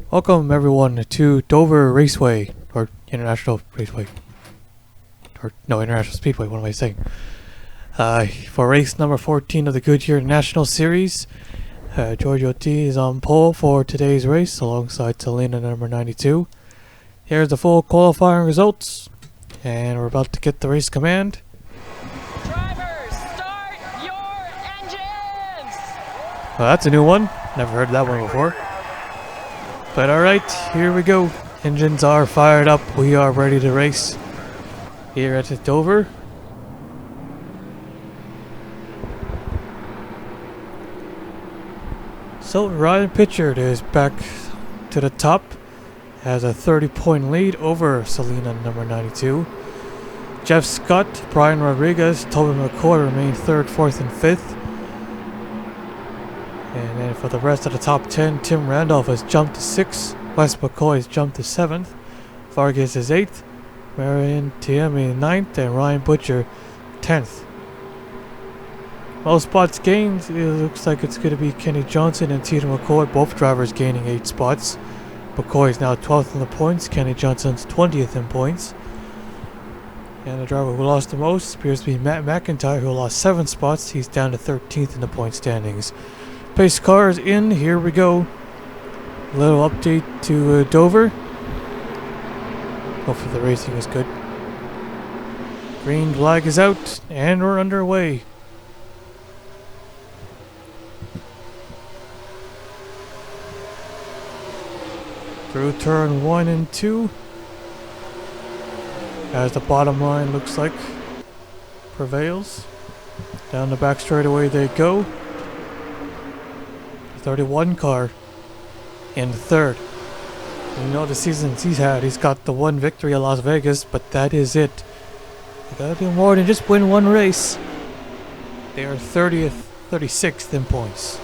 Welcome everyone to Dover Raceway, or International Raceway, or no, International Speedway, what am I saying? For race number 14 of the Goodyear National Series, Giorgio T is on pole for today's race alongside Selena number 92. Here's the full qualifying results, and we're about to get the race command. Drivers, start your engines! Well, that's a new one. Never heard that one before. But alright, here we go. Engines are fired up. We are ready to race here at Dover. So Ryan Pitchard is back to the top. Has a 30-point lead over Selena number 92. Jeff Scott, Brian Rodriguez, Toby McCoy remain 3rd, 4th, and 5th. And then for the rest of the top 10, Tim Randolph has jumped to 6th, Wes McCoy has jumped to 7th, Vargas is 8th, Marion Tiemi 9th, and Ryan Butcher 10th. Most spots gained, it looks like it's going to be Kenny Johnson and Tina McCoy, both drivers gaining 8 spots. McCoy is now 12th in the points, Kenny Johnson's 20th in points. And the driver who lost the most appears to be Matt McIntyre, who lost 7 spots. He's down to 13th in the point standings. Pace cars in, here we go. A little update to Dover. Hopefully the racing is good. Green flag is out, and we're underway. Through turn 1 and 2. As the bottom line looks like prevails. Down the back straightaway they go. 31 car in 3rd. You know the seasons he's had. He's got the 1 victory at Las Vegas, but that is it. You gotta do more than just win 1 race. They are 30th, 36th in points.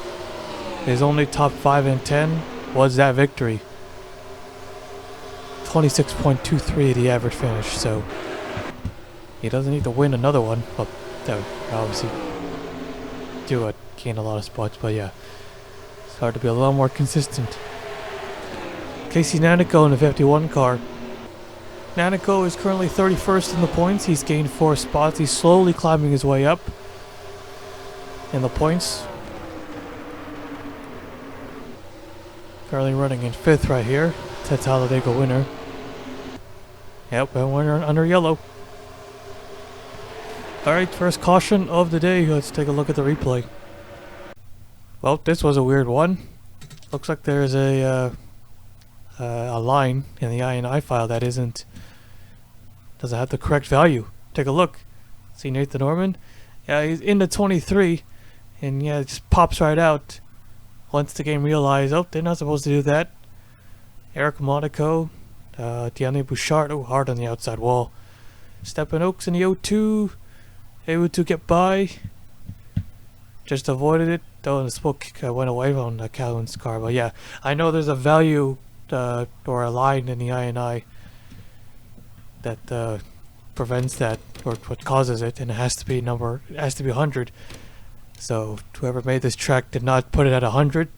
His only top 5 and 10 was that victory. 26.23 the average finish, so he doesn't need to win another one. Well, that would obviously do it, gain a lot of spots, but yeah. It's hard to be a lot more consistent. Casey Nanico in the 51 car. Nanico is currently 31st in the points. He's gained 4 spots. He's slowly climbing his way up in the points. Currently running in 5th right here. That's Talladega winner. Yep, and we're under yellow. Alright, first caution of the day. Let's take a look at the replay. Well, this was a weird one. Looks like there's a line in the INI file that doesn't have the correct value. Take a look. See Nathan Norman? Yeah, he's in the 23, and yeah, it just pops right out. Once the game realized, oh, they're not supposed to do that. Eric Monaco, Deanne Bouchard, oh, hard on the outside wall. Stephen Oaks in the 02, able to get by. Just avoided it, though the smoke went away on Calhoun's car. But yeah, I know there's a value or a line in the INI that prevents that, or what causes it, and it has to be 100. So whoever made this track did not put it at 100,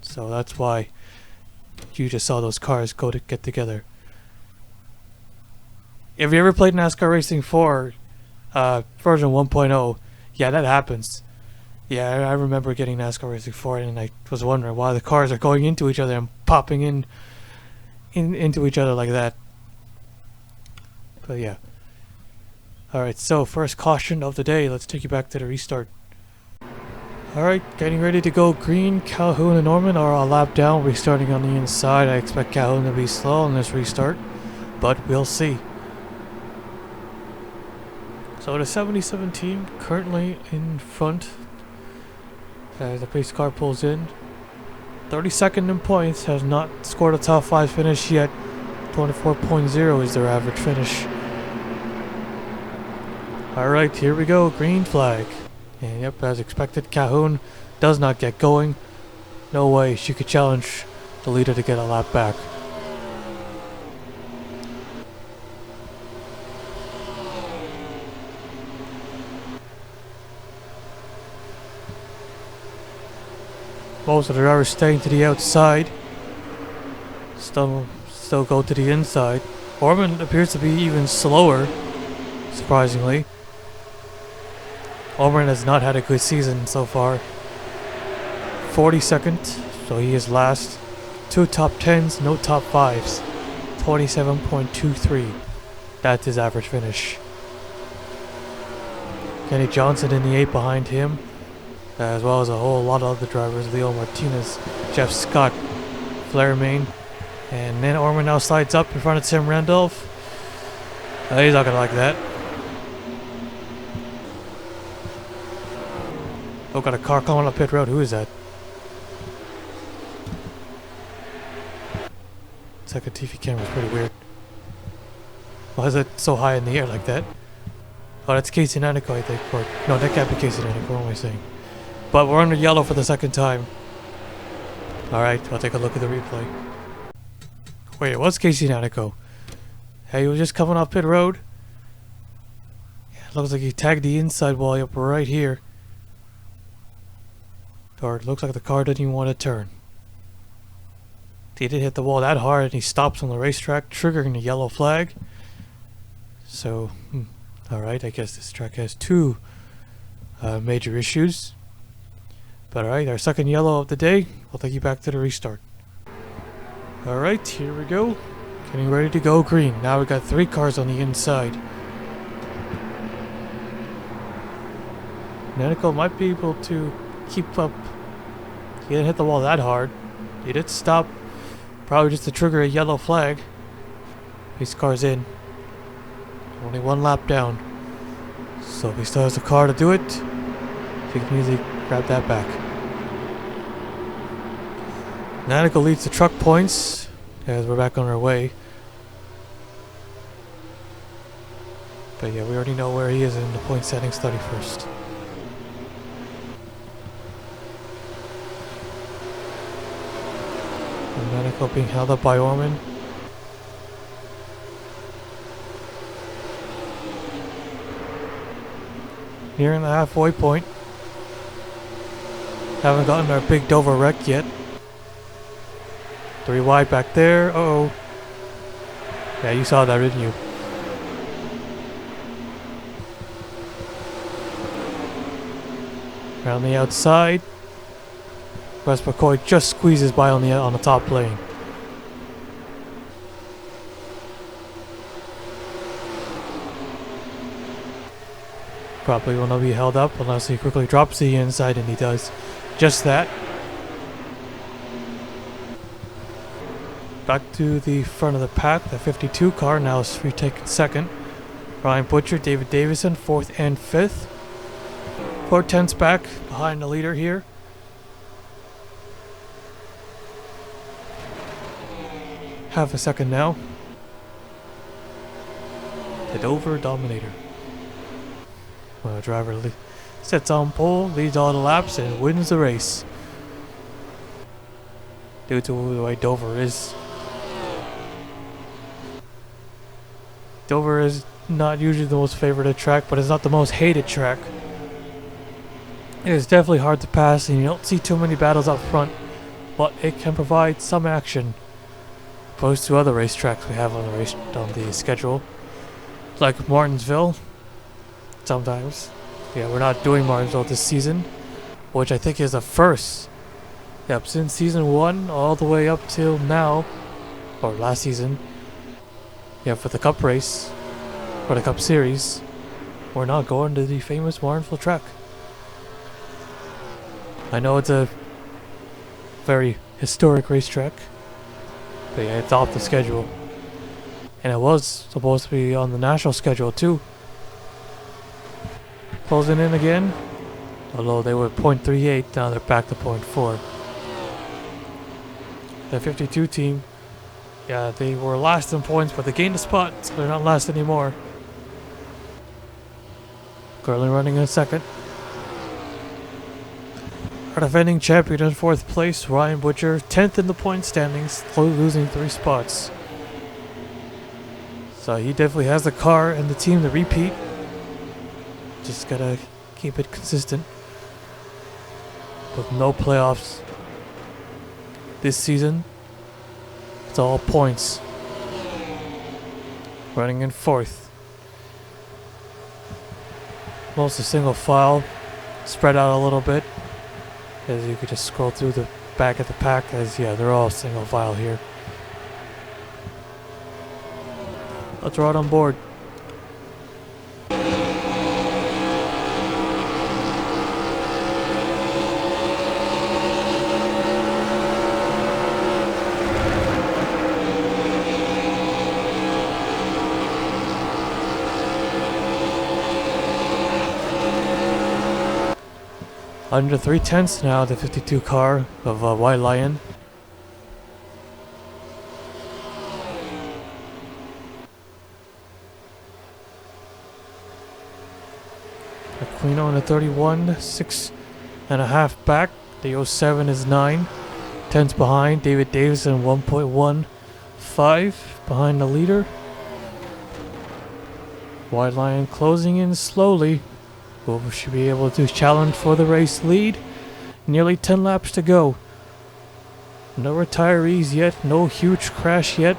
so that's why you just saw those cars go to get together. If you ever played NASCAR Racing 4 version 1.0, yeah, that happens. Yeah, I remember getting NASCAR Racing 4 and I was wondering why the cars are going into each other and popping into each other like that. But yeah. Alright, so first caution of the day. Let's take you back to the restart. Alright, getting ready to go green. Calhoun and Norman are a lap down, restarting on the inside. I expect Calhoun to be slow on this restart, but we'll see. So the 77 team currently in front as the pace car pulls in. 32nd in points, has not scored a top 5 finish yet. 24.0 is their average finish. Alright, here we go, green flag. And yep, as expected, Calhoun does not get going. No way she could challenge the leader to get a lap back. Most of the drivers staying to the outside. Still go to the inside. Orman appears to be even slower, surprisingly. Orman has not had a good season so far. 42nd, so he is last. 2 top 10s, no top 5s. 27.23. That's his average finish. Kenny Johnson in the 8 behind him, as well as a whole lot of other drivers. Leo Martinez, Jeff Scott, Flair Main, and then Orman now slides up in front of Tim Randolph. He's not gonna like that. Oh, got a car coming up pit road. Who is that? Second TV camera is pretty weird. Why is it so high in the air like that? Oh, that's Casey Nanico, I think. Or, no, that can't be Casey Nanico. What am I saying? But we're under yellow for the second time. Alright, I'll take a look at the replay. Wait, it was Casey Nanico. Hey, he was just coming off pit road. Yeah, looks like he tagged the inside wall up right here. Or it looks like the car didn't even want to turn. He didn't hit the wall that hard and he stops on the racetrack, triggering the yellow flag. So, alright, I guess this track has 2 major issues. But alright, our second yellow of the day. We'll take you back to the restart. Alright, here we go. Getting ready to go green. Now we got 3 cars on the inside. Nanico might be able to keep up. He didn't hit the wall that hard. He did stop. Probably just to trigger a yellow flag. His car's in. Only 1 lap down. So if he still has the car to do it, he can easily grab that back. Nanico leads the truck points as we're back on our way. But yeah, we already know where he is in the point setting study first. Nanico being held up by Orman. Nearing the halfway point. Haven't gotten our big Dover wreck yet. 3 wide back there. Uh-oh. Yeah, you saw that, didn't you? Around the outside. West McCoy just squeezes by on the top lane. Probably will not be held up unless he quickly drops the inside, and he does just that. Back to the front of the pack. The 52 car now is retaken second. Ryan Butcher, David Davison, 4th and 5th. 4/10ths back behind the leader here. Half a second now. The Dover Dominator. Well, driver sets on pole, leads all the laps, and wins the race. Due to the way Dover is. Dover is not usually the most favored track, but it's not the most hated track. It is definitely hard to pass, and you don't see too many battles up front, but it can provide some action opposed to other racetracks we have on the schedule, like Martinsville. Sometimes, yeah, we're not doing Martinsville this season, which I think is the first. Yep, since season 1 all the way up till now, or last season. Yeah, for the Cup race, for the Cup Series, we're not going to the famous Martinsville track. I know it's a very historic racetrack, but yeah, it's off the schedule. And it was supposed to be on the national schedule too. Closing in again, although they were 0.38, now they're back to 0.4. The 52 team, yeah, they were last in points, but they gained a spot, so they're not last anymore. Currently running in second. Our defending champion in 4th place, Ryan Butcher, 10th in the point standings, losing 3 spots. So he definitely has the car and the team to repeat. Just gotta keep it consistent. With no playoffs this season. It's all points. Running in 4th. Mostly single file. Spread out a little bit. As you could just scroll through the back of the pack, as yeah, they're all single file here. Let's ride on board. Under 3/10 now, the 52 car of White Lion. Aquino in the 31, 6.5 back. The 07 is 9. 10's behind. David Davison 1.15 behind the leader. White Lion closing in slowly. Who should be able to challenge for the race lead. Nearly 10 laps to go. No retirees yet. No huge crash yet.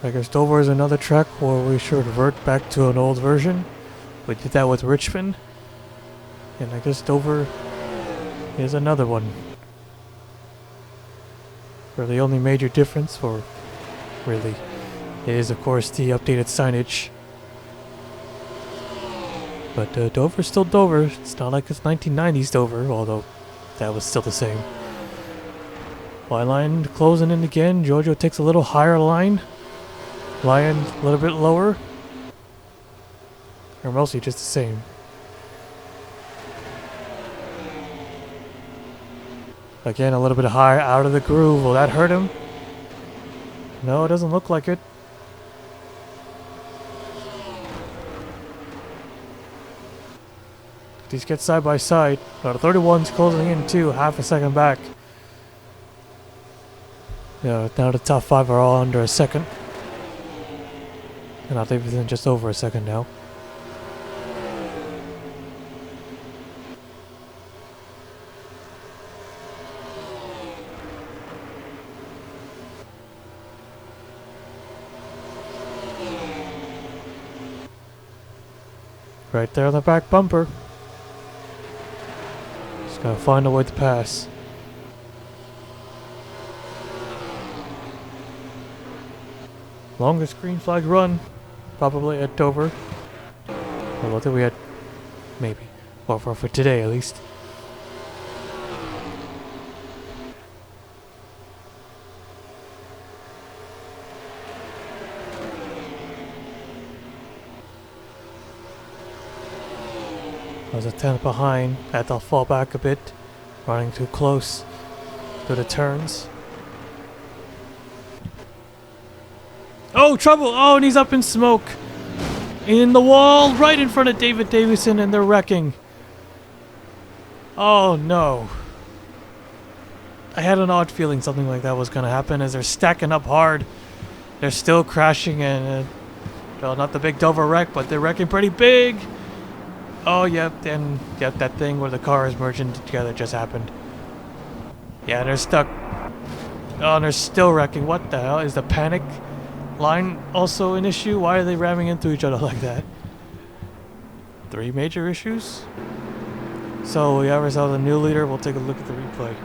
I guess Dover is another track where we should revert back to an old version. We did that with Richmond. And I guess Dover is another one. Where the only major difference, or really, is of course the updated signage. But Dover's still Dover. It's not like it's 1990s Dover, although that was still the same. White Lion closing in again. Giorgio takes a little higher line. Lion a little bit lower. Or mostly just the same. Again, a little bit higher out of the groove. Will that hurt him? No, it doesn't look like it. These get side by side. Now the 31's closing in too, half a second back. Yeah, now the top 5 are all under a second. And I think within just over a second now. Right there on the back bumper. Just gotta find a way to pass. Longest green flag run, probably at Dover. Well, I think we had, maybe, well, for today at least. I was a 10th behind, had to fall back a bit, running too close to the turns. Oh, trouble! Oh, and he's up in smoke! In the wall, right in front of David Davison, and they're wrecking. Oh, no. I had an odd feeling something like that was going to happen as they're stacking up hard. They're still crashing, and, well, not the big Dover wreck, but they're wrecking pretty big! Oh, yep, and yep, that thing where the cars merging together just happened. Yeah, they're stuck. Oh, and they're still wrecking. What the hell? Is the panic line also an issue? Why are they ramming into each other like that? 3 major issues? So, we have ourselves a new leader. We'll take a look at the replay.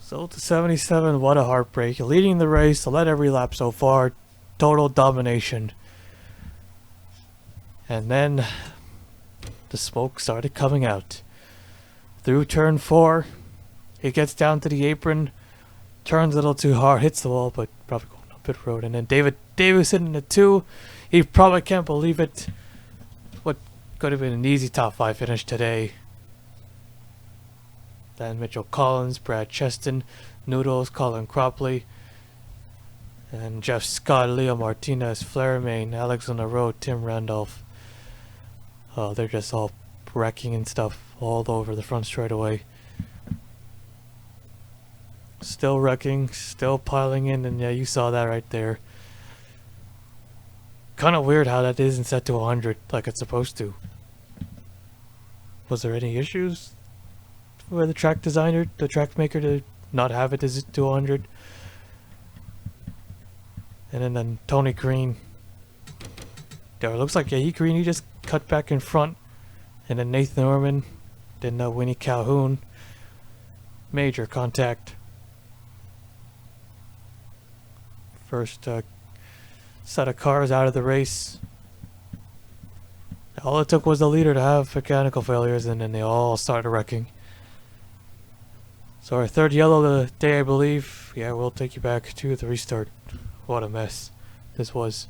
So, to 77, what a heartbreak. Leading the race, led every lap so far. Total domination. And then the smoke started coming out. Through turn 4, he gets down to the apron, turns a little too hard, hits the wall, but probably going up pit road. And then David Davison in the 2, he probably can't believe it. What could have been an easy top 5 finish today. Then Mitchell Collins, Brad Cheston, Noodles, Colin Cropley, and Jeff Scott, Leo Martinez, Flair Main, Alex on the road, Tim Randolph. Oh, they're just all wrecking and stuff all over the front straightaway. Still wrecking, still piling in, and yeah, you saw that right there. Kind of weird how that isn't set to 100 like it's supposed to. Was there any issues with the track designer, the track maker, to not have it as 200? And then Tony Green. There, it looks like Green, he just cut back in front. And then Nathan Norman, then Winnie Calhoun. Major contact. First set of cars out of the race. All it took was the leader to have mechanical failures, and then they all started wrecking. So our third yellow of the day, I believe. Yeah, we'll take you back to the restart. What a mess this was.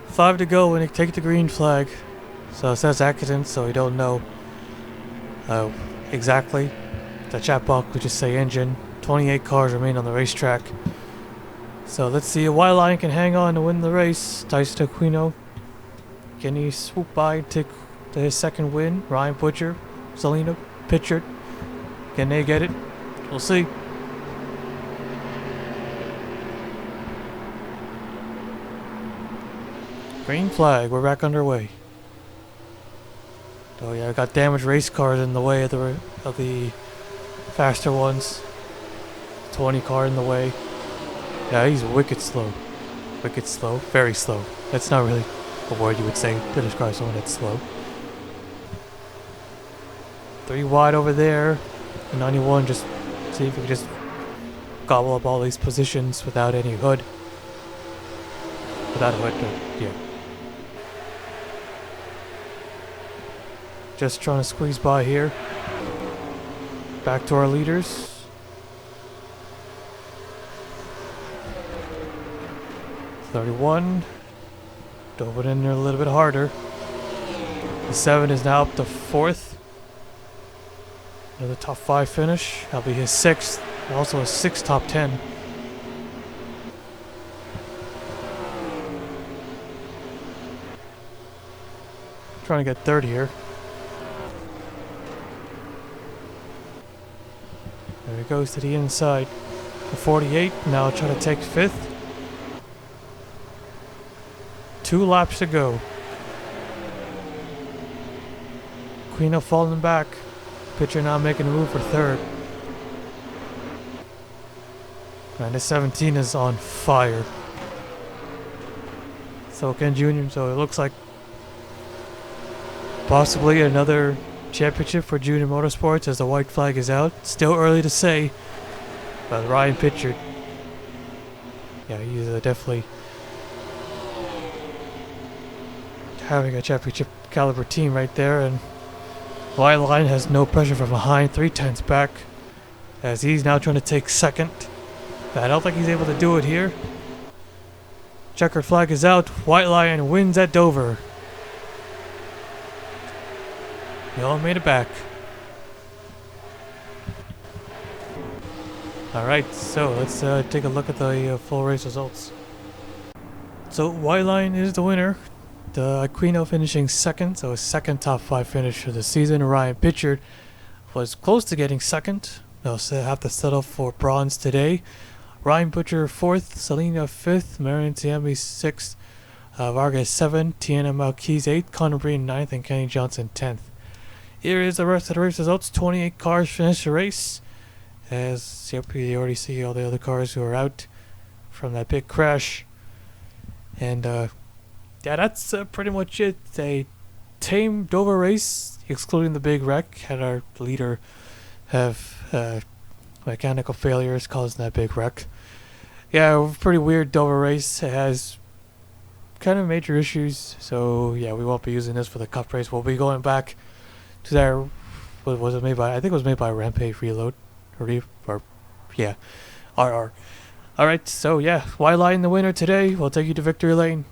5 to go when you take the green flag. So it says accident, so we don't know exactly. The chat box would just say engine. 28 cars remain on the racetrack. So let's see if Y-Line can hang on to win the race. Tyson Aquino. Can he swoop by and take his second win? Ryan Butcher, Selena Pitchard. Can they get it? We'll see. Green flag, we're back underway. Oh yeah, I got damaged race cars in the way of the faster ones. 20 car in the way. Yeah, he's wicked slow. Wicked slow. Very slow. That's not really a word you would say to describe someone that's slow. 3 wide over there. And 91, just see if we can just gobble up all these positions without any hood. Without a hood, but yeah. Just trying to squeeze by here. Back to our leaders. '31. Dove it in there a little bit harder. The 7 is now up to 4th. Another top 5 finish. That'll be his 6th. Also a 6th top 10. Trying to get 3rd here. There he goes to the inside. The 48. Now trying to take 5th. 2 laps to go. Aquino falling back. Pitcher now making a move for 3rd. And the 17 is on fire. So Ken Jr. So it looks like possibly another championship for Junior Motorsports as the white flag is out. Still early to say. But Ryan Pitchard. Yeah, he's definitely having a championship caliber team right there, and Y-Line has no pressure from behind, 3/10 back, as he's now trying to take 2nd. But I don't think he's able to do it here. Checkered flag is out. White Lion wins at Dover. They all made it back. Alright, so let's take a look at the full race results. So White Lion is the winner. The Aquino finishing 2nd, so his 2nd top 5 finish of the season. Ryan Pitchard was close to getting 2nd. They'll have to settle for bronze today. Ryan Butcher 4th, Selena 5th, Marion Tiambi 6th, Vargas 7th, Tiana Malquise 8th, Connor Breen 9th, and Kenny Johnson 10th. Here is the rest of the race results. 28 cars finished the race. As yep, you already see all the other cars who are out from that big crash. And yeah, that's pretty much it. A tame Dover race, excluding the big wreck. Had our leader have mechanical failures causing that big wreck. Yeah, pretty weird Dover race. It has kind of major issues. So yeah, we won't be using this for the cup race. We'll be going back to there. What was it made by? I think it was made by Rampage Reload. Or yeah, RR. Alright, so yeah, Y-Line the winner today. We'll take you to victory lane.